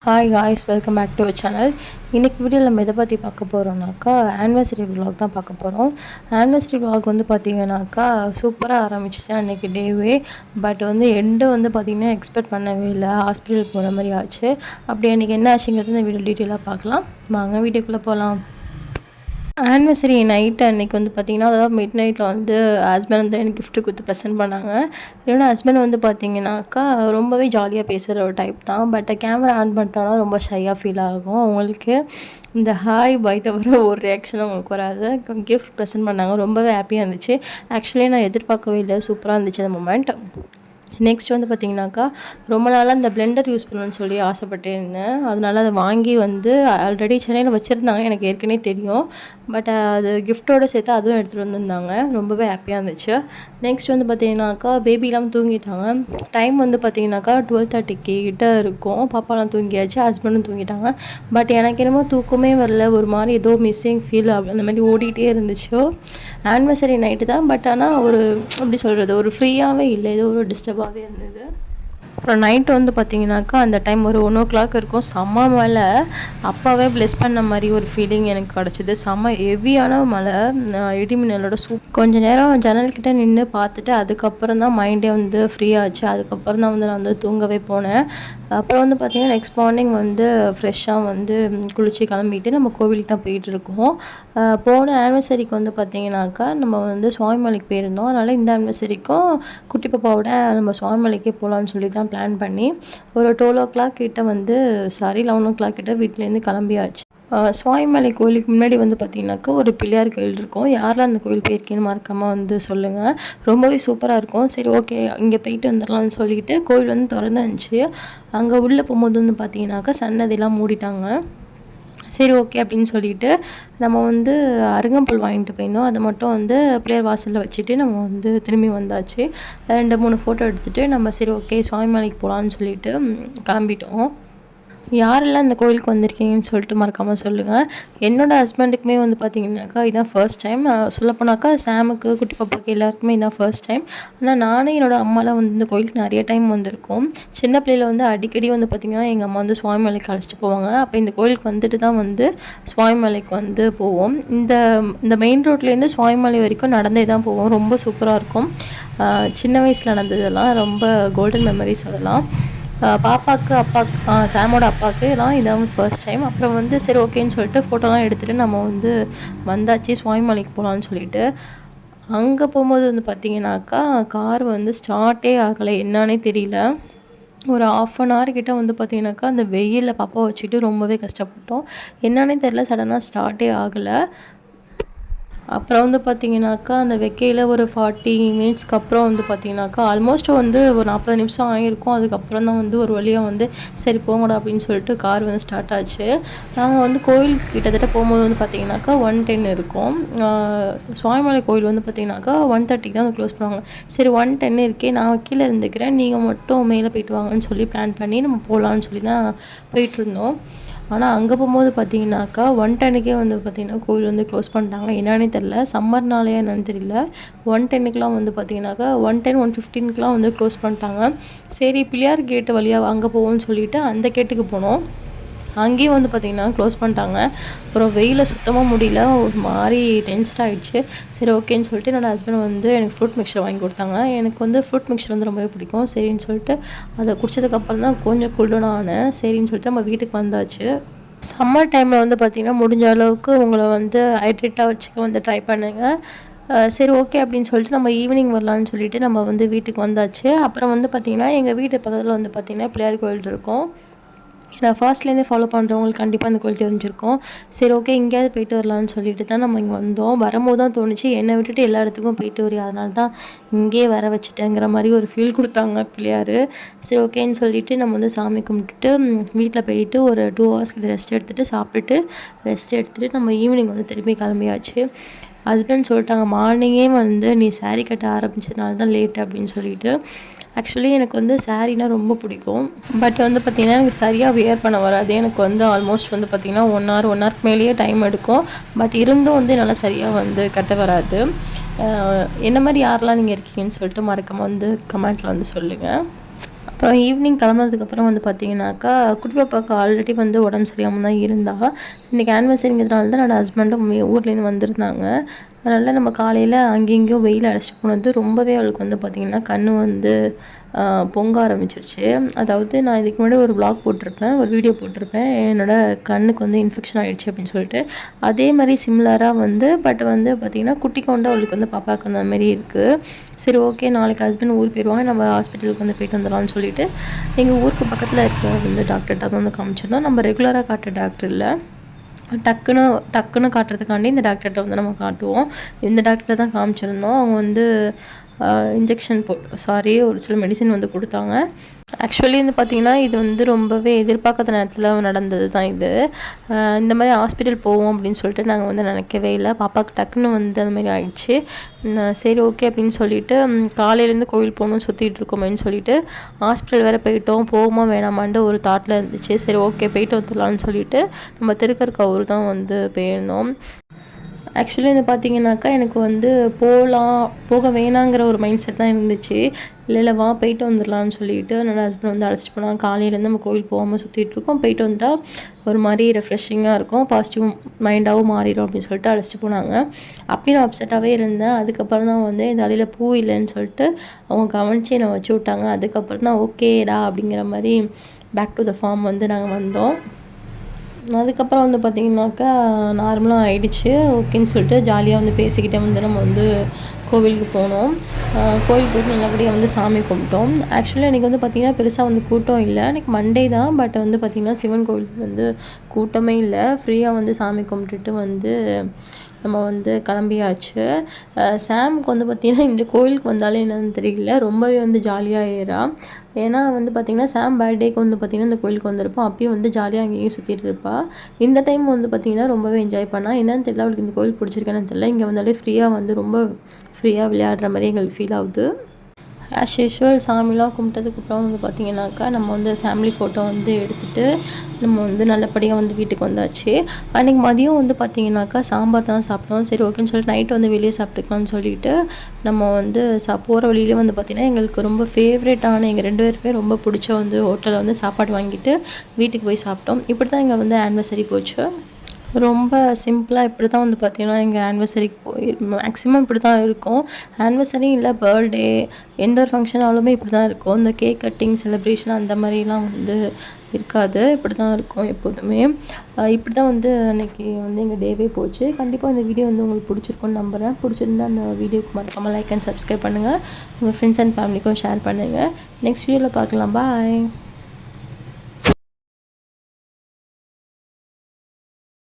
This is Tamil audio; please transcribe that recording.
Hi guys, welcome back to our channel. இன்றைக்கி வீடியோவில் நம்ம எதை பற்றி பார்க்க போகிறோம்னாக்கா ஆனிவர்சரி விலாக் தான் பார்க்க போகிறோம். ஆனிவர்சரி விலாக் வந்து பார்த்திங்கனாக்கா சூப்பராக ஆரம்பிச்சிச்சு அன்றைக்கி டேவே. பட் எண்டு பார்த்திங்கன்னா எக்ஸ்பெக்ட் பண்ணவே இல்லை, ஹாஸ்பிட்டல் போகிற மாதிரி ஆச்சு. அப்படி அன்றைக்கி என்ன ஆச்சுங்கிறது இந்த வீடியோ டீட்டெயிலாக பார்க்கலாம். வாங்க வீடியோக்குள்ளே போகலாம். ஆனிவர்சரி நைட்டு அன்றைக்கி பார்த்திங்கன்னா, அதாவது மிட் நைட்டில் ஹஸ்பண்ட் எனக்கு கிஃப்ட்டு கொடுத்து ப்ரெசென்ட் பண்ணாங்க. என்னோட ஹஸ்பண்ட் பார்த்திங்கனாக்கா ரொம்பவே ஜாலியாக பேசுகிற ஒரு டைப் தான். பட் கேமரா ஆன் பண்ணிட்டோன்னா ரொம்ப ஷையாக ஃபீல் ஆகும் அவங்களுக்கு. இந்த ஹாய் பாய் தவிர ஒரு ரியாக்ஷனும் அவங்களுக்கு வராது. கிஃப்ட் ப்ரெசென்ட் பண்ணாங்க, ரொம்பவே ஹாப்பியாக இருந்துச்சு. ஆக்சுவலி நான் எதிர்பார்க்கவே இல்லை, சூப்பராக இருந்துச்சு அந்த மொமெண்ட். நெக்ஸ்ட் பார்த்திங்கனாக்கா ரொம்ப நாளாக இந்த பிளெண்டர் யூஸ் பண்ணணும்னு சொல்லி ஆசைப்பட்டே இருந்தேன். அதனால அதை வாங்கி ஆல்ரெடி சென்னையில் வச்சுருந்தாங்க, எனக்கு ஏற்கனவே தெரியும். பட் அது கிஃப்ட்டோடு சேர்த்து அதுவும் எடுத்துகிட்டு வந்திருந்தாங்க. ரொம்பவே ஹாப்பியாக இருந்துச்சு. நெக்ஸ்ட் பார்த்திங்கனாக்கா பேபிலாம் தூங்கிட்டாங்க. டைம் பார்த்திங்கனாக்கா 12:30 கிட்ட இருக்கும். பாப்பாலாம் தூங்கியாச்சு, ஹஸ்பண்டும் தூங்கிட்டாங்க. பட் எனக்கு என்னமோ தூக்கமே வரல, ஒரு மாதிரி ஏதோ மிஸ்ஸிங் ஃபீல் அந்த மாதிரி ஓடிட்டே இருந்துச்சு. ஆனிவர்சரி நைட்டு தான், பட் ஆனால் எப்படி சொல்கிறது, ஒரு ஃப்ரீயாகவே இல்லை, ஏதோ ஒரு டிஸ்டர்பாகவே இருந்தது. அப்புறம் நைட்டு பார்த்திங்கனாக்கா அந்த டைம் ஒரு 1 இருக்கும். செம்ம மழை, அப்பாவே ப்ளெஸ் பண்ண மாதிரி ஒரு ஃபீலிங் எனக்கு கிடச்சிது. செம்ம ஹெவியான மழை, இடி மின்னலோட கொஞ்சம் நேரம் ஜன்னல்கிட்ட நின்று பார்த்துட்டு அதுக்கப்புறம் தான் மைண்டே ஃப்ரீ ஆச்சு. அதுக்கப்புறம் தான் நான் தூங்கவே போனேன். அப்புறம் பார்த்திங்கன்னா நெக்ஸ்ட் மார்னிங் ஃப்ரெஷ்ஷாக குளித்து கிளம்பிட்டு நம்ம கோவிலுக்கு தான் போயிட்டுருக்கோம். போன ஆனிவர்சரிக்கு பார்த்திங்கனாக்கா நம்ம சுவாமிமலைக்கு போயிருந்தோம். அதனால் இந்த ஆனிவர்சரிக்கும் குட்டி பாப்பாவோட நம்ம சுவாமிமலைக்கே போகலான்னு சொல்லி தான் பிளான் பண்ணி ஒரு 12 கிட்ட 11 கிட்ட வீட்டிலேருந்து கிளம்பியாச்சு. சுவாமிமலை கோயிலுக்கு முன்னாடி பார்த்திங்கனாக்கா ஒரு பிள்ளையார் கோயில் இருக்கும். யாரெல்லாம் அந்த கோயில் போயிருக்கீங்கன்னு மறக்காமல் சொல்லுங்கள். ரொம்பவே சூப்பராக இருக்கும். சரி, ஓகே, இங்கே போயிட்டு வந்துடலாம்னு சொல்லிட்டு கோயில் திறந்து இருந்துச்சு. அங்கே உள்ளே போகும்போது பார்த்திங்கனாக்கா சன்னதிலாம் மூடிட்டாங்க. சரி, ஓகே அப்படின்னு சொல்லிட்டு நம்ம அருங்கம்புல் வாங்கிட்டு போயிருந்தோம். அதை மட்டும் பிள்ளையார் வாசலில் வச்சுட்டு நம்ம திரும்பி வந்தாச்சு. 2-3 ஃபோட்டோ எடுத்துகிட்டு நம்ம சரி ஓகே சுவாமிமலைக்கு போகலான்னு சொல்லிட்டு கிளம்பிட்டோம். யாரெல்லாம் இந்த கோயிலுக்கு வந்திருக்கீங்கன்னு சொல்லிட்டு மறக்காமல் சொல்லுங்கள். என்னோடய ஹஸ்பண்டுக்குமே பார்த்திங்கனாக்கா இதுதான் ஃபர்ஸ்ட் டைம். சொல்லப்போனாக்கா சாமுக்கு, குட்டி பாப்பாவுக்கு எல்லாருக்குமே இதுதான் ஃபர்ஸ்ட் டைம். ஆனால் நானும் என்னோடய அம்மாலாம் இந்த கோயிலுக்கு நிறைய டைம் வந்திருக்கோம். சின்ன பிள்ளையில் அடிக்கடி பார்த்திங்கன்னா எங்கள் அம்மா சுவாமிமலைக்கு அழைச்சிட்டு போவாங்க. அப்போ இந்த கோயிலுக்கு வந்துட்டு தான் சுவாமிமலைக்கு போவோம். இந்த மெயின் ரோட்லேருந்து சுவாமிமலை வரைக்கும் நடந்தே தான் போவோம். ரொம்ப சூப்பராக இருக்கும். சின்ன வயசில் நடந்ததெல்லாம் ரொம்ப கோல்டன் மெமரிஸ் அதெல்லாம். பாப்பாவுக்கு, அப்பாவுக்கு, சாமோட அப்பாவுக்கு எல்லாம் இதான் ஃபர்ஸ்ட் டைம். அப்புறம் சரி ஓகேன்னு சொல்லிட்டு ஃபோட்டோலாம் எடுத்துகிட்டு நம்ம வந்தாச்சு சுவாமிமலைக்கு போகலான்னு சொல்லிட்டு. அங்கே போகும்போது பார்த்திங்கனாக்கா கார் ஸ்டார்ட்டே ஆகலை, என்னானே தெரியல. ஒரு 1/2 hour கிட்ட பார்த்திங்கனாக்கா அந்த வெயிலில் பாப்பா வச்சுட்டு ரொம்பவே கஷ்டப்பட்டோம். என்னானே தெரியல, சடனாக ஸ்டார்ட்டே ஆகலை. அப்புறம் பார்த்திங்கனாக்கா அந்த வெக்கையில் ஒரு 40 மினிட்ஸ்க்கு அப்புறம் பார்த்திங்கனாக்கா ஆல்மோஸ்ட் ஒரு 40 நிமிஷம் ஆகிருக்கும். அதுக்கப்புறம் தான் ஒரு வழியாக சரி போங்கடா அப்படின்னு சொல்லிட்டு கார் ஸ்டார்ட் ஆச்சு. நாங்கள் கோயில் கிட்டத்தட்ட போகும்போது பார்த்திங்கனாக்கா 1:10 இருக்கும். சுவாமிமலை கோயில் பார்த்திங்கனாக்கா 1:30 தான் க்ளோஸ் பண்ணுவாங்க. சரி 1:10 இருக்கே, நான் கீழே இருந்துக்கிறேன், நீங்கள் மட்டும் மேலே போயிட்டு வாங்கன்னு சொல்லி பிளான் பண்ணி நம்ம போகலான்னு சொல்லி தான் போயிட்டுருந்தோம். ஆனால் அங்கே போகும்போது பார்த்திங்கனாக்கா 1:10க்கே பார்த்திங்கன்னா கோவில் க்ளோஸ் பண்ணிட்டாங்க. என்னன்னே தெரில, சம்மர்னாலேயே என்னன்னு தெரியல. 1:10க்குலாம் பார்த்திங்கனாக்கா 1:10, 1:15க்குலாம் க்ளோஸ் பண்ணிட்டாங்க. சரி பிள்ளையார் கேட்டு வழியாக அங்கே போவோம்னு சொல்லிட்டு அந்த கேட்டுக்கு போனோம். அங்கேயும் பார்த்திங்கன்னா க்ளோஸ் பண்ணிட்டாங்க. அப்புறம் வெயிலில் சுத்தமாக முடியல, ஒரு மாதிரி டென்ஸ்ட் ஆகிடுச்சு. சரி ஓகேன்னு சொல்லிட்டு என்னோடய ஹஸ்பண்ட் எனக்கு ஃப்ரூட் மிக்சர் வாங்கி கொடுத்தாங்க. எனக்கு ஃப்ரூட் மிக்சர் ரொம்பவே பிடிக்கும். சரின்னு சொல்லிட்டு அதை குடித்ததுக்கப்புறம் தான் கொஞ்சம் கூல்டவுன் ஆனேன். சரின்னு சொல்லிட்டு நம்ம வீட்டுக்கு வந்தாச்சு. சம்மர் டைமில் பார்த்திங்கன்னா முடிஞ்ச அளவுக்கு உங்களை ஹைட்ரேட்டாக வச்சுக்க ட்ரை பண்ணுங்கள். சரி ஓகே அப்படின்னு சொல்லிட்டு நம்ம ஈவினிங் வரலான்னு சொல்லிட்டு நம்ம வீட்டுக்கு வந்தாச்சு. அப்புறம் பார்த்திங்கன்னா எங்கள் வீட்டு பக்கத்தில் பார்த்திங்கன்னா பிள்ளையார் கோயில் இருக்கும். நான் ஃபர்ஸ்ட்லேருந்தே ஃபாலோ பண்ணுறவங்களுக்கு கண்டிப்பாக இந்த கோயில் தெரிஞ்சிருக்கும். சரி ஓகே எங்கேயாவது போயிட்டு வரலான்னு சொல்லிட்டு தான் நம்ம இங்கே வந்தோம். வரும்போது தான் தோணுச்சு என்னை விட்டுட்டு எல்லா இடத்துக்கும் போயிட்டு வரி, அதனால தான் இங்கேயே வர வச்சுட்டேங்கிற மாதிரி ஒரு ஃபீல் கொடுத்தாங்க பிள்ளையார். சரி ஓகேன்னு சொல்லிவிட்டு நம்ம சாமி கும்பிட்டுட்டு வீட்டில் போயிட்டு ஒரு 2 hours கிட்ட ரெஸ்ட் எடுத்துகிட்டு சாப்பிட்டுட்டு ரெஸ்ட் எடுத்துகிட்டு நம்ம ஈவினிங் திரும்பி கிளம்பியாச்சு. ஹஸ்பண்ட் சொல்லிட்டாங்க மார்னிங்கே நீ சாரீ கட்ட ஆரம்பிச்சதுனால தான் லேட் அப்படின்னு சொல்லிட்டு. ஆக்சுவலி எனக்கு சாரீனா ரொம்ப பிடிக்கும். பட் பார்த்திங்கன்னா எனக்கு சரியாக வியர் பண்ண வராது. எனக்கு ஆல்மோஸ்ட் பார்த்திங்கன்னா 1 hour 1 hourக்கு மேலேயே டைம் எடுக்கும். பட் இருந்தும் என்னால் சரியாக கட்ட வராது. என்ன மாதிரி யாரெல்லாம் நீங்கள் இருக்கீங்கன்னு சொல்லிட்டு மறக்காமல் கமெண்ட்டில் சொல்லுங்கள். அப்புறம் ஈவினிங் கிளம்புனதுக்கப்புறம் வந்து பார்த்தீங்கன்னாக்கா, குட்டி பாப்பாவுக்கு ஆல்ரெடி வந்து உடம்பு சரியில்லாம தான் இருந்தா. இன்றைக்கி ஆனிவர்சரிங்கிறதுனால தான் என்னோட ஹஸ்பண்டும் ஊர்லேருந்து வந்திருந்தாங்க. அதனால் நம்ம காலையில் அங்கேயும் இங்கேயும் வெயில் அழைச்சிட்டு போனது ரொம்பவே அவளுக்கு வந்து பார்த்திங்கன்னா கண் வந்து பொங்க ஆரம்பிச்சிருச்சு. அதாவது நான் இதுக்கு முன்னாடி ஒரு விளாக் போட்டிருப்பேன், ஒரு வீடியோ போட்டிருப்பேன், என்னோடய கண்ணுக்கு வந்து இன்ஃபெக்ஷன் ஆகிடுச்சு அப்படின்னு சொல்லிட்டு. அதே மாதிரி சிமிலராக வந்து பட் வந்து பார்த்திங்கன்னா குட்டி கொண்டு அவளுக்கு வந்து பாப்பாவுக்கு அந்த மாதிரி இருக்குது. சரி ஓகே, நாளைக்கு ஹஸ்பண்ட் ஊர் போயிடுவாங்க, நம்ம ஹாஸ்பிட்டலுக்கு வந்து போயிட்டு வந்துடலாம்னு சொல்லிட்டு எங்கள் ஊருக்கு பக்கத்தில் இருக்கிற வந்து டாக்டர்கிட்ட தான் வந்து காமிச்சிருந்தோம். நம்ம ரெகுலராக காட்டுற டாக்டர் இல்லை, டக்குன்னு காட்டுறதுக்காண்டி இந்த டாக்டர்கிட்ட வந்து நம்ம காட்டுவோம். இந்த டாக்டர்கிட்ட தான் காமிச்சிருந்தோம். அவங்க வந்து இன்ஜெக்ஷன் ஒரு சில மெடிசின் வந்து கொடுத்தாங்க. ஆக்சுவலி வந்து பார்த்திங்கன்னா இது வந்து ரொம்பவே எதிர்பார்க்காத நேரத்தில் நடந்தது தான் இது. இந்த மாதிரி ஹாஸ்பிட்டல் போவோம் அப்படின்னு சொல்லிட்டு நாங்கள் வந்து நினைக்கவே இல்லை. பாப்பாவுக்கு டக்குன்னு வந்து அந்த மாதிரி ஆயிடுச்சு. சரி ஓகே அப்படின்னு சொல்லிட்டு காலையிலேருந்து கோவில் போகணும், சுற்றிட்டு இருக்கோமேன்னு சொல்லிட்டு ஹாஸ்பிட்டல் வேறு போயிட்டோம். போவோமா வேணாமான்ட்டு ஒரு தாட்டில் இருந்துச்சு. சரி ஓகே போயிட்டு வந்துடலான்னு சொல்லிட்டு நம்ம திருக்கற்காவூர் தான் வந்து போயிருந்தோம். ஆக்சுவலி வந்து பார்த்திங்கனாக்கா எனக்கு வந்து போக வேணாங்கிற ஒரு மைண்ட் செட் தான் இருந்துச்சு. இல்லை வா போயிட்டு வந்துடலான்னு சொல்லிட்டு என்னோடய ஹஸ்பண்ட் வந்து அழைச்சிட்டு போனாங்க. காலையிலேருந்து நம்ம கோவில் போகாமல் சுற்றிட்டுருக்கோம், போயிட்டு வந்தால் ஒரு மாதிரி ரெஃப்ரெஷிங்காக இருக்கும், பாசிட்டிவ் மைண்டாகவும் மாறிடும் அப்படின்னு சொல்லிட்டு அழைச்சிட்டு போனாங்க. அப்பயும் நான் அப்செட்டாகவே இருந்தேன். அதுக்கப்புறம் தான் வந்து இந்த தலையில் பூ இல்லைன்னு சொல்லிட்டு அவங்க கவனித்து என்னை வச்சு விட்டாங்க. அதுக்கப்புறம் தான் ஓகேடா அப்படிங்கிற மாதிரி பேக் டு த ஃபார்ம் வந்து நாங்கள் வந்தோம். அதுக்கப்புறம் வந்து பார்த்திங்கனாக்கா நார்மலாக ஆகிடுச்சு. ஓகேன்னு சொல்லிட்டு ஜாலியாக வந்து பேசிக்கிட்டே வந்து நம்ம வந்து கோவிலுக்கு போனோம். கோவிலுக்கு போய்ட்டு நல்லபடியாக வந்து சாமி கும்பிட்டோம். ஆக்சுவலி இன்றைக்கி வந்து பார்த்திங்கன்னா பெருசாக வந்து கூட்டம் இல்லை. இன்றைக்கி மண்டே தான், பட் வந்து பார்த்திங்கன்னா சிவன் கோவிலுக்கு வந்து கூட்டமே இல்லை. ஃப்ரீயாக வந்து சாமி கும்பிட்டுட்டு வந்து நம்ம வந்து கிளம்பியாச்சு. சாமுக்கு வந்து பார்த்திங்கன்னா இந்த கோவிலுக்கு வந்தாலே என்னன்னு தெரியல, ரொம்பவே வந்து ஜாலியாக ஏறா. ஏன்னா வந்து பார்த்திங்கன்னா சாம் பர்த்டேக்கு வந்து பார்த்திங்கன்னா இந்த கோவிலுக்கு வந்திருப்போம். அப்பயும் வந்து ஜாலியாக அங்கேயும் சுற்றிட்டு இருப்பாள். இந்த டைம் வந்து பார்த்திங்கன்னா ரொம்பவே என்ஜாய் பண்ணால். என்னன்னு தெரியல, அவளுக்கு இந்த கோவில் பிடிச்சிருக்கானு தெரியல. இங்கே வந்தாலே ஃப்ரீயாக வந்து ரொம்ப ஃப்ரீயாக விளையாடுற மாதிரி எங்களுக்கு ஃபீல் ஆகுது. ஆஸ் யூஷுவல் சாமிலாம் கும்பிட்டதுக்கப்புறம் வந்து பார்த்திங்கனாக்கா நம்ம வந்து ஃபேமிலி ஃபோட்டோ வந்து எடுத்துகிட்டு நம்ம வந்து நல்லபடியாக வந்து வீட்டுக்கு வந்தாச்சு. அன்றைக்கி மதியம் வந்து பார்த்திங்கனாக்கா சாம்பார் தான் சாப்பிட்டோம். சரி ஓகேன்னு சொல்லிட்டு நைட்டு வந்து வெளியே சாப்பிட்டுக்கலாம்னு சொல்லிட்டு நம்ம வந்து போகிற வழியிலே வந்து பார்த்திங்கன்னா எங்களுக்கு ரொம்ப ஃபேவரட்டான எங்கள் 2 பேருக்குமே ரொம்ப பிடிச்ச வந்து ஹோட்டலில் வந்து சாப்பாடு வாங்கிட்டு வீட்டுக்கு போய் சாப்பிட்டோம். இப்படி தான் இங்கே வந்து ஆனிவர்சரி போச்சு. ரொம்ப சிம்பிளாக இப்படி தான் வந்து பார்த்திங்கன்னா எங்கள் ஆனிவர்சரிக்கு மேக்ஸிமம் இப்படி தான் இருக்கும். ஆனிவர்சரி இல்லை பர்த்டே எந்த ஒரு ஃபங்க்ஷனாலுமே இப்படி தான் இருக்கும். இந்த கேக் கட்டிங் செலிப்ரேஷன் அந்த மாதிரிலாம் வந்து இருக்காது. இப்படி தான் இருக்கும் எப்போதுமே. இப்படி தான் வந்து அன்றைக்கி வந்து எங்கள் டேவே போச்சு. கண்டிப்பாக இந்த வீடியோ வந்து உங்களுக்கு பிடிச்சிருக்குன்னு நம்புகிறேன். பிடிச்சிருந்தா அந்த வீடியோக்கு மறக்காமல் லைக் அண்ட் சப்ஸ்கிரைப் பண்ணுங்கள். உங்கள் ஃப்ரெண்ட்ஸ் அண்ட் ஃபேமிலிக்கும் ஷேர் பண்ணுங்கள். நெக்ஸ்ட் வீடியோவில் பார்க்கலாம். பாய்.